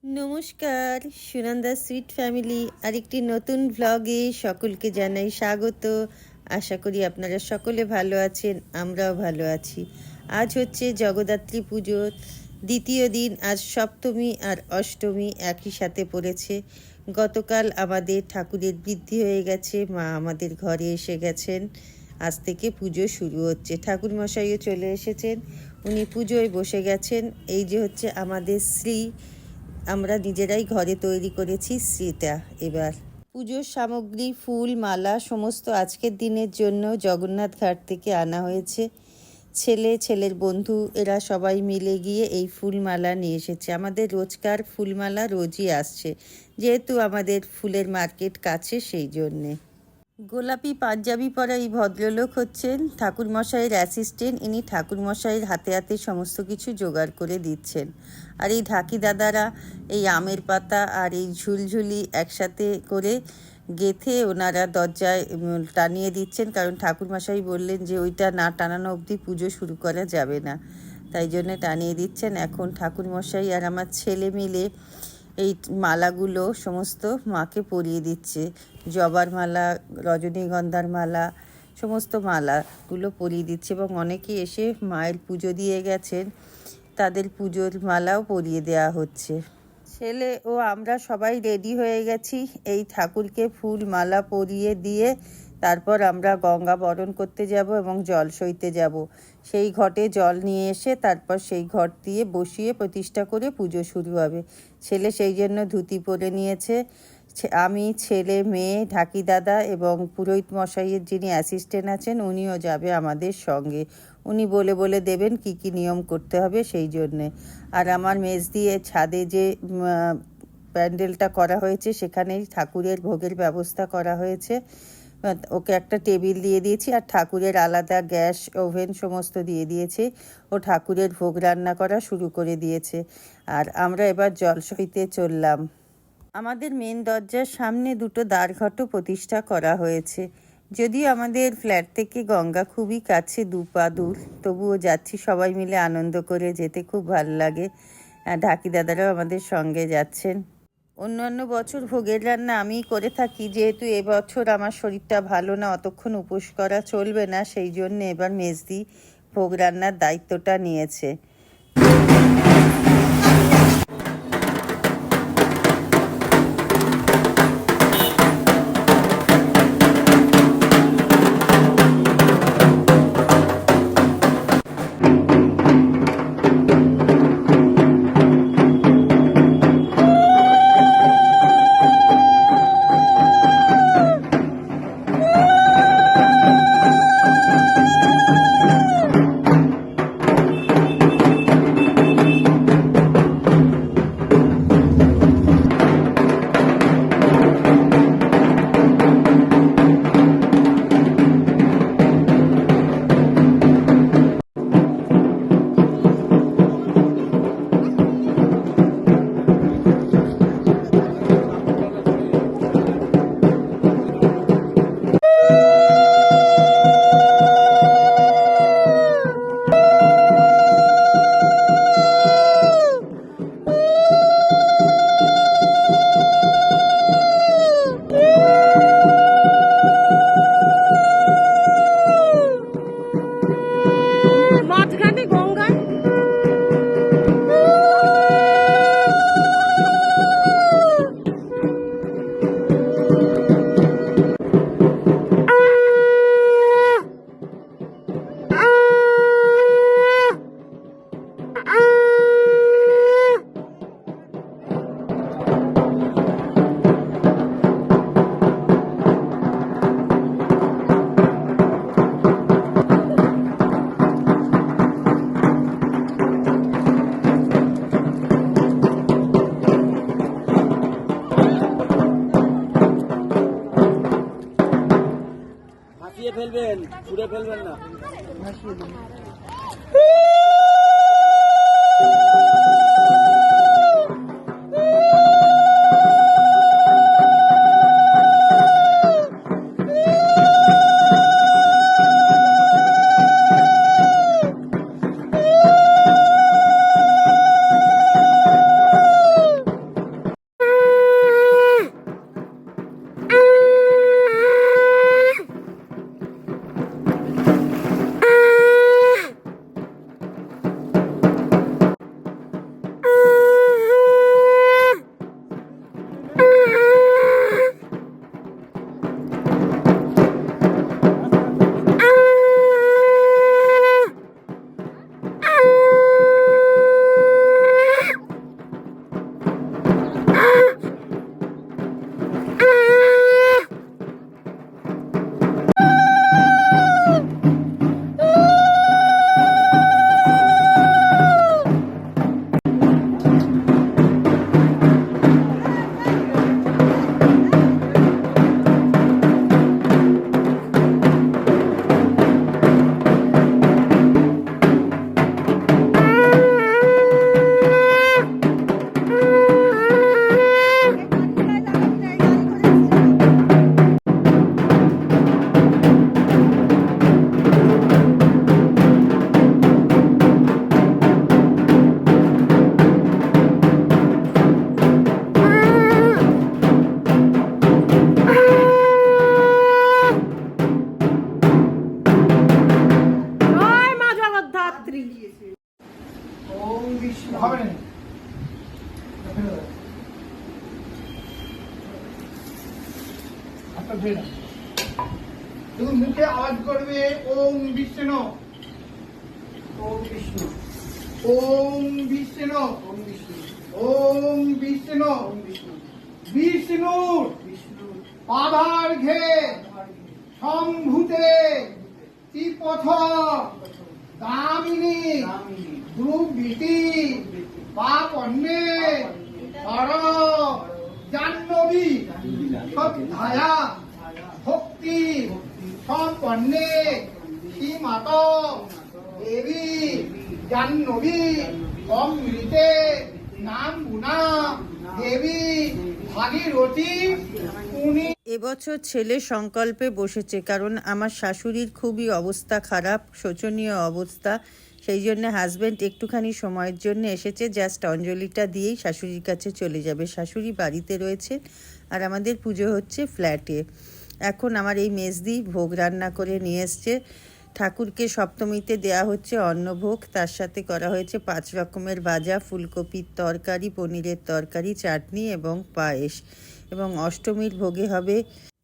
নমস্কার, Sunanda sweet family আরেকটি নতুন ভ্লগে সকলকে জানাই স্বাগত। আশা করি আপনারা সকলে ভালো আছেন, আমরাও ভালো আছি। আজ হচ্ছে জগদ্ধাত্রী পুজোর দ্বিতীয় দিন। আজ সপ্তমী আর অষ্টমী একই সাথে পড়েছে। গতকাল আমাদের ঠাকুরের বৃদ্ধি হয়ে গেছে, মা আমাদের ঘরে এসে গেছেন। আজ থেকে পুজো শুরু হচ্ছে। ঠাকুরমশাইও চলে এসেছেন, উনি পুজোয় বসে গেছেন। এই যে হচ্ছে আমাদের শ্রী, আমরা নিজেরাই ঘরে তৈরি করেছি শ্রীটা। এবার পুজোর সামগ্রী, ফুল, মালা সমস্ত আজকের দিনের জন্য জগন্নাথ ঘাট থেকে আনা হয়েছে। ছেলের বন্ধু এরা সবাই মিলে গিয়ে এই ফুলমালা নিয়ে এসেছে। আমাদের রোজকার ফুলমালা রোজই আসছে, যেহেতু আমাদের ফুলের মার্কেট কাছে, সেই জন্যে। গোলাপি পাঞ্জাবি পরা এই ভদ্রলোক হচ্ছেন ঠাকুরমশাইয়ের অ্যাসিস্ট্যান্ট। ইনি ঠাকুরমশাইয়ের হাতে হাতে সমস্ত কিছু জোগাড় করে দিচ্ছেন। আর এই ঢাকি দাদারা এই আমের পাতা আর এই ঝুলঝুলি একসাথে করে গেঁথে ওনারা দরজায় টানিয়ে দিচ্ছেন, কারণ ঠাকুরমশাই বললেন যে ওইটা না টানানো অবধি পুজো শুরু করা যাবে না, তাই জন্য টানিয়ে দিচ্ছেন। এখন ঠাকুরমশাই আর আমার ছেলে মিলে এই মালাগুলো সমস্ত মাকে পরিয়ে দিচ্ছে। জবার মালা, রজনীগন্ধার মালা, সমস্ত মালাগুলো পরিয়ে দিচ্ছে। এবং অনেকে এসে মায়ের পুজো দিয়ে গেছেন, তাদের পুজোর মালাও পরিয়ে দেওয়া হচ্ছে। ছেলে ও আমরা সবাই রেডি হয়ে গেছি এই ঠাকুরকে ফুল মালা পরিয়ে দিয়ে। তারপর আমরা গঙ্গা বরণ করতে যাব এবং জল সইতে যাব। সেই ঘটে জল নিয়ে এসে তারপর সেই ঘট দিয়ে বসিয়ে প্রতিষ্ঠা করে পুজো শুরু হবে। ছেলে সেই জন্য ধুতি পরে নিয়েছে। আমি, ছেলে, মেয়ে, ঢাকি দাদা এবং পুরোহিত মশাইয়ের যিনি অ্যাসিস্ট্যান্ট আছেন উনিও যাবে আমাদের সঙ্গে। উনি বলে বলে দেবেন কি কি নিয়ম করতে হবে সেই জন্যে। আর আমার মেজ দিয়ে ছাদে যে প্যান্ডেলটা করা হয়েছে সেখানেই ঠাকুরের ভোগের ব্যবস্থা করা হয়েছে। ওকে একটা টেবিল দিয়ে দিয়েছি আর ঠাকুরের আলাদা গ্যাস ওভেন সমস্ত দিয়ে দিয়েছি। ও ঠাকুরের ভোগ রান্না করা শুরু করে দিয়েছে। আর আমরা এবার জল সইতে চললাম। আমাদের মেন দরজার সামনে দুটো দ্বারঘটও প্রতিষ্ঠা করা হয়েছে। যদিও আমাদের ফ্ল্যাট থেকে গঙ্গা খুবই কাছে, 2 পা দূর, তবুও যাচ্ছি সবাই মিলে আনন্দ করে, যেতে খুব ভালো লাগে। ঢাকি দাদারাও আমাদের সঙ্গে যাচ্ছেন। অন্যান্য বছর ভোগের রান্না আমিই করে থাকি, যেহেতু এবছর আমার শরীরটা ভালো না, অতক্ষণ উপোস করা চলবে না, সেই জন্য এবার মেজদি ভোগ রান্নার দায়িত্বটা নিয়েছে। ফেলবেন, ছুঁড়ে ফেলবেন না। তুমি মুখে আওয়াজ করবে ওম বিষ্ণু, ওম বিষ্ণু, ওম বিষ্ণু, ওম বিষ্ণু, ওম বিষ্ণু। ওম বিষ্ণু, বিষ্ণুর বিষ্ণু, পাদার্ঘে সম্ভূতে ত্রিপথ দামিনী দামিনী, দ্রুবীতি পাপন্নে হর জাহ্নবী শ্রদ্ধায়া ভক্তি সম্পন্নে শ্রীমাত দেবী জাহ্নবী অমৃতে নাম গুণা দেবী ভাগীরথী উনি এবছর ছেলে সংকল্পে বসেছে, কারণ আমার শাশুড়ির খুবই অবস্থা খারাপ, শোচনীয় অবস্থা। সেই জন্য হাজব্যান্ড একটুখানি সময়ের জন্য এসেছে, জাস্ট অঞ্জলিটা দিয়েই শাশুড়ির কাছে চলে যাবে। শাশুড়ি বাড়িতে রয়েছে আর আমাদের পুজো হচ্ছে ফ্ল্যাটে। এখন আমার এই মেজদি ভোগ রান্না করে নিয়ে এসছে। ঠাকুরকে সপ্তমীতে দেয়া হচ্ছে অন্নভোগ, তার সাথে করা হয়েছে 5 রকমের ভাজা, ফুলকপির তরকারি, পনিরের তরকারি, চাটনি এবং পায়েস। এবং অষ্টমীর ভোগে হবে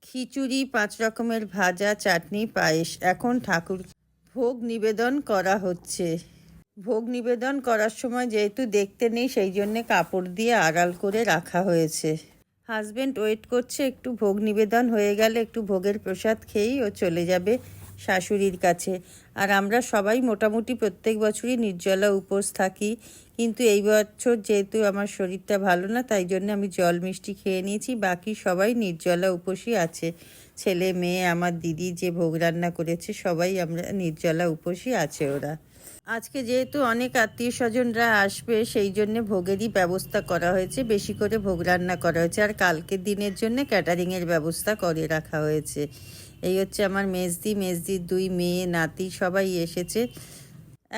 খিচুড়ি, 5 রকমের ভাজা, চাটনি, পায়েস। এখন ঠাকুর ভোগ নিবেদন করা হচ্ছে। ভোগ নিবেদন করার সময় যেহেতু দেখতে নেই, সেই জন্যে কাপড় দিয়ে আড়াল করে রাখা হয়েছে। হাজব্যান্ড ওয়েট করছে, একটু ভোগ নিবেদন হয়ে গেলে একটু ভোগের প্রসাদ খেয়েই ও চলে যাবে শাশুড়ির কাছে। আর আমরা সবাই মোটামুটি প্রত্যেক বছরই নির্জলা উপোস থাকি, কিন্তু এই বছর যেহেতু আমার শরীরটা ভালো না, তাই জন্য আমি জল মিষ্টি খেয়ে নিয়েছি। বাকি সবাই নির্জলা উপোসই আছে, ছেলে মেয়ে, আমার দিদি যে ভোগ রান্না করেছে, সবাই আমরা নির্জলা উপোসই আছে ওরা। আজকে যেহেতু অনেক আত্মীয় স্বজনরা আসবে, সেই জন্য ভোগেরই ব্যবস্থা করা হয়েছে, বেশি করে ভোগ রান্না করা হয়েছে। আর কালকের দিনের জন্য ক্যাটারিংয়ের ব্যবস্থা করে রাখা হয়েছে। এই হচ্ছে আমার মেজদির 2 মেয়ে, নাতি সবাই এসেছে।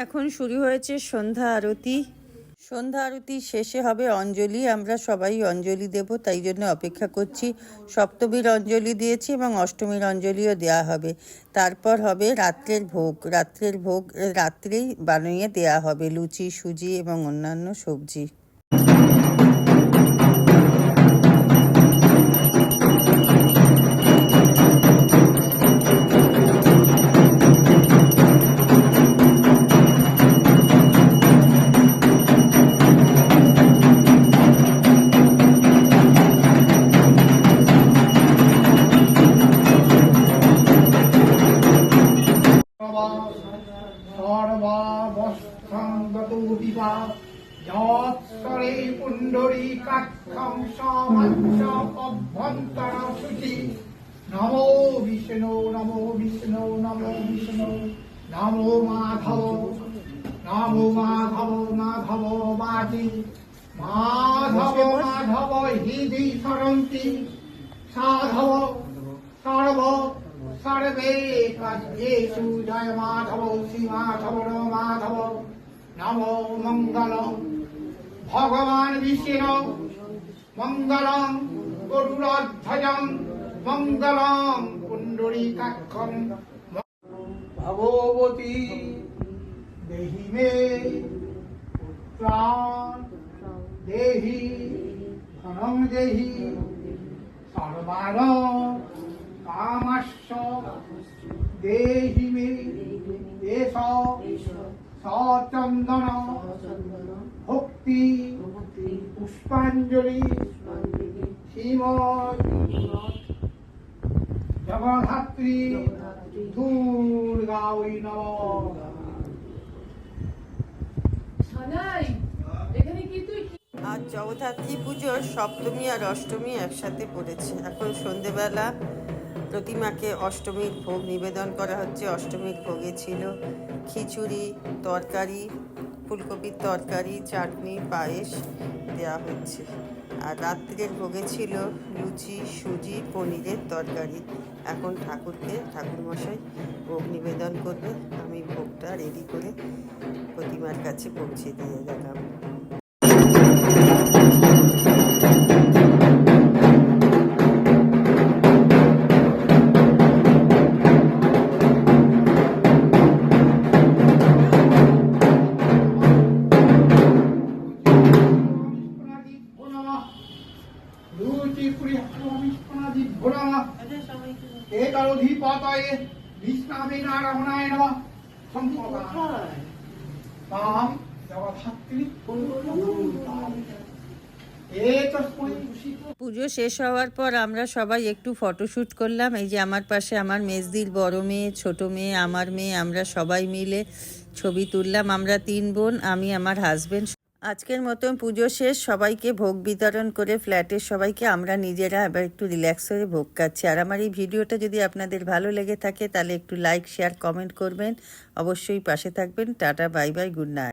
এখন শুরু হয়েছে সন্ধ্যা আরতি। সন্ধ্যা আরতি শেষে হবে অঞ্জলি, আমরা সবাই অঞ্জলি দেব, তাই জন্য অপেক্ষা করছি। সপ্তমীর অঞ্জলি দিয়েছি এবং অষ্টমীর অঞ্জলিও দেওয়া হবে। তারপর হবে রাত্রের ভোগ। রাত্রেই বানিয়ে দেওয়া হবে লুচি, সুজি এবং অন্যান্য সবজি। সর্বাবস্থাঙ্গতোদিবা যৎসরে পুণ্ডরী কাক্ষং সমাচ্ছ অভ্যন্তর শুচি। নমো বিষ্ণু, নমো বিষ্ণু, নমো বিষ্ণু, নমো মাধব, নমো মাধব, মাধব বাজি, মাধব মাধব হৃদি সরন্তি, সাধব সর্ব সর্বে কার্যেষু জয় মাধব, শ্রী মাধব, মাধব। নমো মঙ্গলম ভগবান বিষ্ণু, মঙ্গলম গরুড়ধ্বজং, মঙ্গলম পুণ্ডরীকাক্ষং। ভগবতী দেহি মে প্রাণ, দেহি ধনং দেহি, সর্বার কামস্য দেহি মে। এষ সচন্দন ভক্তি পুষ্পাঞ্জলি শ্রীমৎ জগদ্ধাত্রী দুর্গাই নমঃ। আজ জগদ্ধাত্রী পুজোর সপ্তমী আর অষ্টমী একসাথে পড়েছে। এখন সন্ধেবেলা প্রতিমাকে অষ্টমীর ভোগ নিবেদন করা হচ্ছে। অষ্টমীর ভোগে ছিল খিচুড়ি, তরকারি, ফুলকপির তরকারি, চাটনি, পায়েস দেওয়া হচ্ছে। আর রাত্রের ভোগে ছিল লুচি, সুজি, পনিরের তরকারি। এখন ঠাকুরমশাই ভোগ নিবেদন করবে। আমি ভোগটা রেডি করে প্রতিমার কাছে পৌঁছে দিয়ে গেলাম। পুরি হাসি ঘোরা একারধিপতায়ে বিষ্ণাবে নারায়ণায় নমঃ সম্পদায় তাম দেবধাত্রী এতস্মৈ ভূষিত। পুজো শেষ হওয়ার পর আমরা সবাই একটু ফটোশ্যুট করলাম। এই যে আমার পাশে আমার মেজদির বড় মেয়ে, ছোট মেয়ে, আমার মেয়ে, আমরা সবাই মিলে ছবি তুললাম। আমরা 3 বোন, আমি, আমার হাজবেন্ড। আজকের মতন পুজো শেষ, সবাইকে ভোগ বিতরণ করে ফ্ল্যাটের সবাইকে আমরা নিজেরা এবার একটু রিল্যাক্স হয়ে ভোগ খাচ্ছি। আর আমার এই ভিডিওটা যদি আপনাদের ভালো লেগে থাকে তাহলে একটু লাইক, শেয়ার, কমেন্ট করবেন। অবশ্যই পাশে থাকবেন। Tata, bye bye, good night.